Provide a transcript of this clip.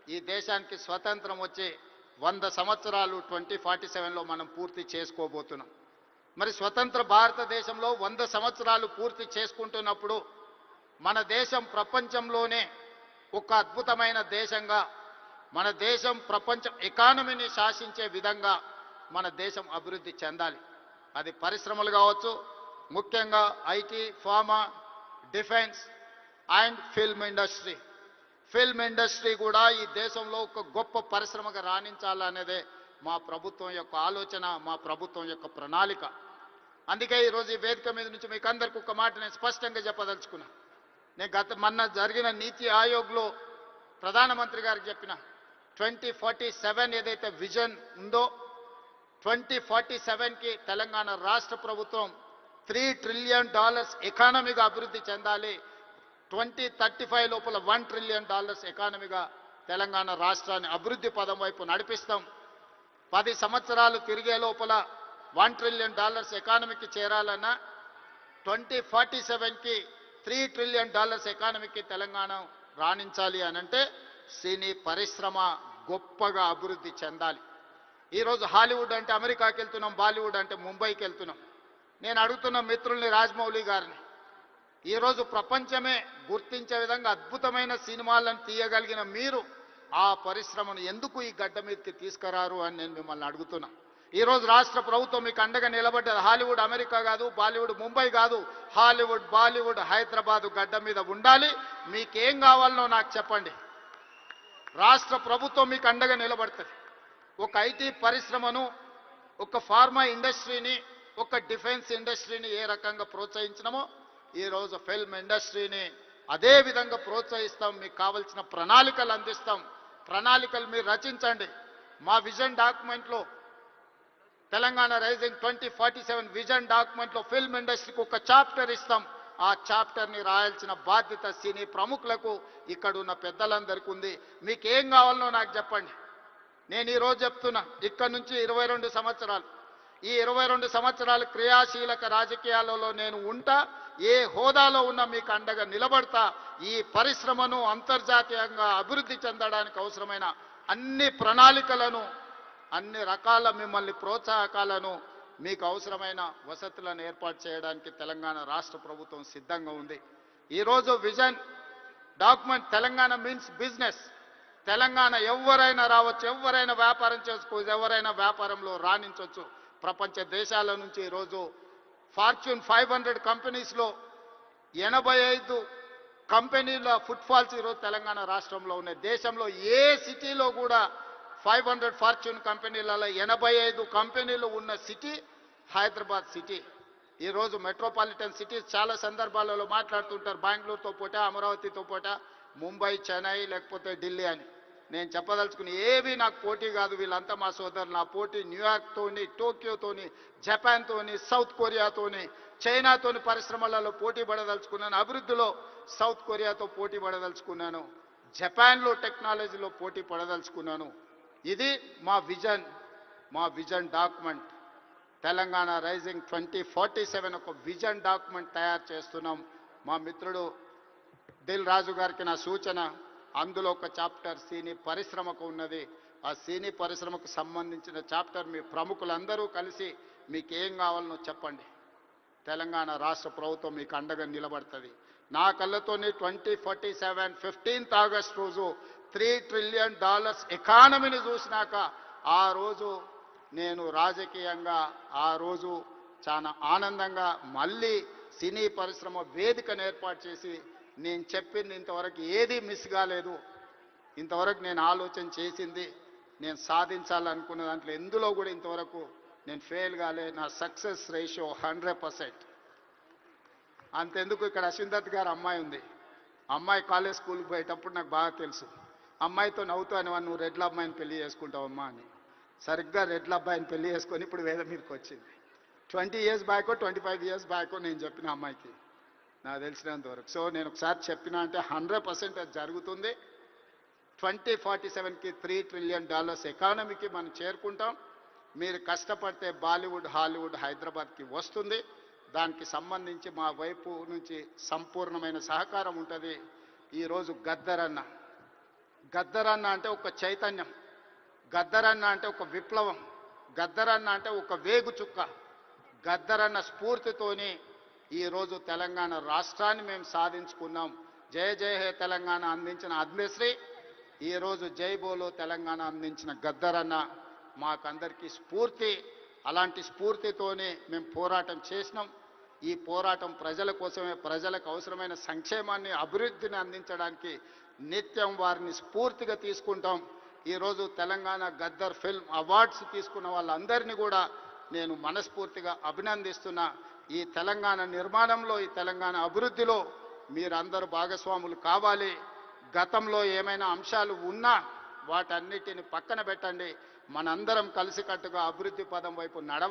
ఈ దేశానికి స్వతంత్రం వచ్చి 100 సంవత్సరాలు 2047లో మనం పూర్తి చేసుకోబోతున్నాం. మరి స్వతంత్ర భారతదేశంలో 100 సంవత్సరాలు పూర్తి చేసుకుంటున్నప్పుడు మన దేశం ప్రపంచంలోనే ఒక అద్భుతమైన దేశంగా, మన దేశం ప్రపంచ ఎకానమీని శాసించే విధంగా మన దేశం అభివృద్ధి చెందాలి. అది పరిశ్రమలు కావచ్చు, ముఖ్యంగా IT, pharma, defence and film industry. Film industry కూడా ఈ దేశంలో ఒక గొప్ప పరిశ్రమగా రాణించాలనేదే మా ప్రభుత్వం యొక్క ఆలోచన, మా ప్రభుత్వం యొక్క ప్రణాళిక. అందుకే ఈరోజు ఈ వేదిక మీద నుంచి మీకు అందరికీ ఒక మాట నేను స్పష్టంగా చెప్పదలుచుకున్నా. నేను మొన్న జరిగిన నీతి ఆయోగ్లో ప్రధానమంత్రి గారికి చెప్పిన 2047 ఏదైతే విజన్ ఉందో 2047కి తెలంగాణ రాష్ట్ర ప్రభుత్వం $3 ట్రిలియన్ ఎకానమీగా అభివృద్ధి చెందాలి. 2035 లోపల $1 ట్రిలియన్ ఎకానమీగా తెలంగాణ రాష్ట్రాన్ని అభివృద్ధి పదం వైపు నడిపిస్తాం. 10 సంవత్సరాలు తిరిగే లోపల $1 ట్రిలియన్ ఎకానమీకి చేరాలన్నా 2047కి $3 ట్రిలియన్ ఎకానమీకి తెలంగాణ రాణించాలి అనంటే సినీ పరిశ్రమ గొప్పగా అభివృద్ధి చెందాలి. ఈరోజు హాలీవుడ్ అంటే అమెరికాకి వెళ్తున్నాం, బాలీవుడ్ అంటే ముంబైకి వెళ్తున్నాం. నేను అడుగుతున్న మిత్రుల్ని, రాజమౌళి గారిని, ఈరోజు ప్రపంచమే గుర్తించే విధంగా అద్భుతమైన సినిమాలను తీయగలిగిన మీరు ఆ పరిశ్రమను ఎందుకు ఈ గడ్డ మీదకి తీసుకురారు అని నేను మిమ్మల్ని అడుగుతున్నా. ఈరోజు రాష్ట్ర ప్రభుత్వం మీకు అండగా నిలబడ్డది. హాలీవుడ్ అమెరికా కాదు, బాలీవుడ్ ముంబై కాదు, హాలీవుడ్ బాలీవుడ్ హైదరాబాదు గడ్డ మీద ఉండాలి. మీకేం కావాలనో నాకు చెప్పండి, రాష్ట్ర ప్రభుత్వం మీకు అండగా నిలబడుతుంది. ఒక ఐటీ పరిశ్రమను, ఒక ఫార్మా ఇండస్ట్రీని, ఒక డిఫెన్స్ ఇండస్ట్రీని ఏ రకంగా ప్రోత్సహించినామో ఈరోజు ఫిల్మ్ ఇండస్ట్రీని అదే విధంగా ప్రోత్సహిస్తాం. మీకు కావాల్సిన ప్రణాళికలు అందిస్తాం. ప్రణాళికలు మీరు రచించండి. మా విజన్ డాక్యుమెంట్లో, తెలంగాణ రైజింగ్ 2047 విజన్ డాక్యుమెంట్లో ఫిల్మ్ ఇండస్ట్రీకి ఒక చాప్టర్ ఇస్తాం. ఆ చాప్టర్ని రాయాల్సిన బాధ్యత సినీ ప్రముఖులకు, ఇక్కడ ఉన్న పెద్దలందరికీ ఉంది. మీకు ఏం కావాలనో నాకు చెప్పండి. నేను ఈరోజు చెప్తున్నా, ఇక్కడ నుంచి 22 సంవత్సరాలు, ఈ 22 సంవత్సరాలు క్రియాశీలక రాజకీయాలలో నేను ఉంటా. ఏ హోదాలో ఉన్నా మీకు అండగా నిలబడతా. ఈ పరిశ్రమను అంతర్జాతీయంగా అభివృద్ధి చెందడానికి అవసరమైన అన్ని ప్రణాళికలను, అన్ని రకాల మిమ్మల్ని ప్రోత్సాహకాలను, మీకు అవసరమైన వసతులను ఏర్పాటు చేయడానికి తెలంగాణ రాష్ట్ర ప్రభుత్వం సిద్ధంగా ఉంది. ఈరోజు vision document Telangana means business. Telangana ఎవరైనా రావచ్చు, ఎవరైనా వ్యాపారం చేసుకోవచ్చు, ఎవరైనా వ్యాపారంలో రాణించవచ్చు. ప్రపంచ దేశాల నుంచి ఈరోజు ఫార్చ్యూన్ 500 కంపెనీస్లో 85 కంపెనీల ఫుట్ఫాల్స్ ఈరోజు తెలంగాణ రాష్ట్రంలో ఉన్నాయి. దేశంలో ఏ సిటీలో కూడా 500 ఫార్చ్యూన్ కంపెనీలలో 85 కంపెనీలు ఉన్న సిటీ హైదరాబాద్ సిటీ. ఈరోజు మెట్రోపాలిటన్ సిటీస్ చాలా సందర్భాలలో మాట్లాడుతుంటారు, బెంగళూరుతో పోటా, అమరావతితో పోటా, ముంబై, చెన్నై, లేకపోతే ఢిల్లీ అని. నేను చెప్పదలుచుకుని ఏవి నాకు పోటీ కాదు, వీళ్ళంతా మా సోదరులు. నా పోటీ న్యూయార్క్తోని, టోక్యోతోని, జపాన్తోని, సౌత్ కొరియాతోని, చైనాతోని పరిశ్రమలలో పోటీ పడదలుచుకున్నాను. అభివృద్ధిలో సౌత్ కొరియాతో పోటీ పడదలుచుకున్నాను. జపాన్లో టెక్నాలజీలో పోటీ పడదలుచుకున్నాను. ఇది మా విజన్ డాక్యుమెంట్. తెలంగాణ రైజింగ్ 2047 ఒక విజన్ డాక్యుమెంట్ తయారు చేస్తున్నాం. మా మిత్రుడు దిల్ రాజు గారికి నా సూచన, అందులో ఒక చాప్టర్ సినీ పరిశ్రమకు ఉన్నది. ఆ సినీ పరిశ్రమకు సంబంధించిన చాప్టర్ మీ ప్రముఖులందరూ కలిసి మీకు ఏం కావాలనో చెప్పండి. తెలంగాణ రాష్ట్ర ప్రభుత్వం మీకు అండగా నిలబడుతుంది. నా కళ్ళతోని 2047 15th ఆగస్ట్ రోజు $3 ట్రిలియన్ ఎకానమీని చూసినాక ఆ రోజు నేను రాజకీయంగా ఆ రోజు చాలా ఆనందంగా మళ్ళీ సినీ పరిశ్రమ వేదికను ఏర్పాటు చేసి నేను చెప్పింది ఇంతవరకు ఏది మిస్ కాలేదు. ఇంతవరకు నేను ఆలోచన చేసింది, నేను సాధించాలనుకున్న దాంట్లో ఎందులో కూడా ఇంతవరకు నేను ఫెయిల్ కాలే. నా సక్సెస్ రేషియో 100%. అంతెందుకు, ఇక్కడ అశ్విందత్ గారు అమ్మాయి ఉంది. అమ్మాయి కాలేజ్ స్కూల్కి పోయేటప్పుడు నాకు బాగా తెలుసు. అమ్మాయితో నవ్వుతూ అనేవాడు, నువ్వు రెడ్ల అమ్మాయిని పెళ్లి చేసుకుంటావమ్మా అని. సరిగ్గా రెడ్ల అబ్బాయిని పెళ్లి చేసుకొని ఇప్పుడు వేద మీదకి వచ్చింది. 20 years బ్యాకో 25 years బ్యాకో నేను చెప్పిన అమ్మాయికి, నాకు తెలిసినంత వరకు. సో నేను ఒకసారి చెప్పినా అంటే 100% అది జరుగుతుంది. 2047కి $3 ట్రిలియన్ ఎకానమీకి మనం చేరుకుంటాం. మీరు కష్టపడితే బాలీవుడ్, హాలీవుడ్ హైదరాబాద్కి వస్తుంది. దానికి సంబంధించి మా వైపు నుంచి సంపూర్ణమైన సహకారం ఉంటుంది. ఈరోజు గద్దరన్న అంటే ఒక చైతన్యం, గద్దరన్న అంటే ఒక విప్లవం, గద్దరన్న అంటే ఒక వేగు చుక్క. గద్దరన్న స్ఫూర్తితోని ఈరోజు తెలంగాణ రాష్ట్రాన్ని మేము సాధించుకున్నాం. జయ జయ హే తెలంగాణ అందించిన అద్మశ్రీ, ఈరోజు జై బోలో తెలంగాణ అందించిన గద్దరన్న మాకందరికీ స్ఫూర్తి. అలాంటి స్ఫూర్తితోనే మేము పోరాటం చేసినాం. ఈ పోరాటం ప్రజల కోసమే, ప్రజలకు అవసరమైన సంక్షేమాన్ని, అభివృద్ధిని అందించడానికి నిత్యం వారిని స్ఫూర్తిగా తీసుకుంటాం. ఈరోజు తెలంగాణ గద్దర్ ఫిల్మ్ అవార్డ్స్ తీసుకున్న వాళ్ళందరినీ కూడా నేను మనస్ఫూర్తిగా అభినందిస్తున్నా. ఈ తెలంగాణ నిర్మాణంలో, ఈ తెలంగాణ అభివృద్ధిలో మీరందరూ భాగస్వాములు కావాలి. గతంలో ఏమైనా అంశాలు ఉన్నా వాటన్నిటిని పక్కన పెట్టండి. మనందరం కలిసికట్టుగా అభివృద్ధి పదం వైపు నడవ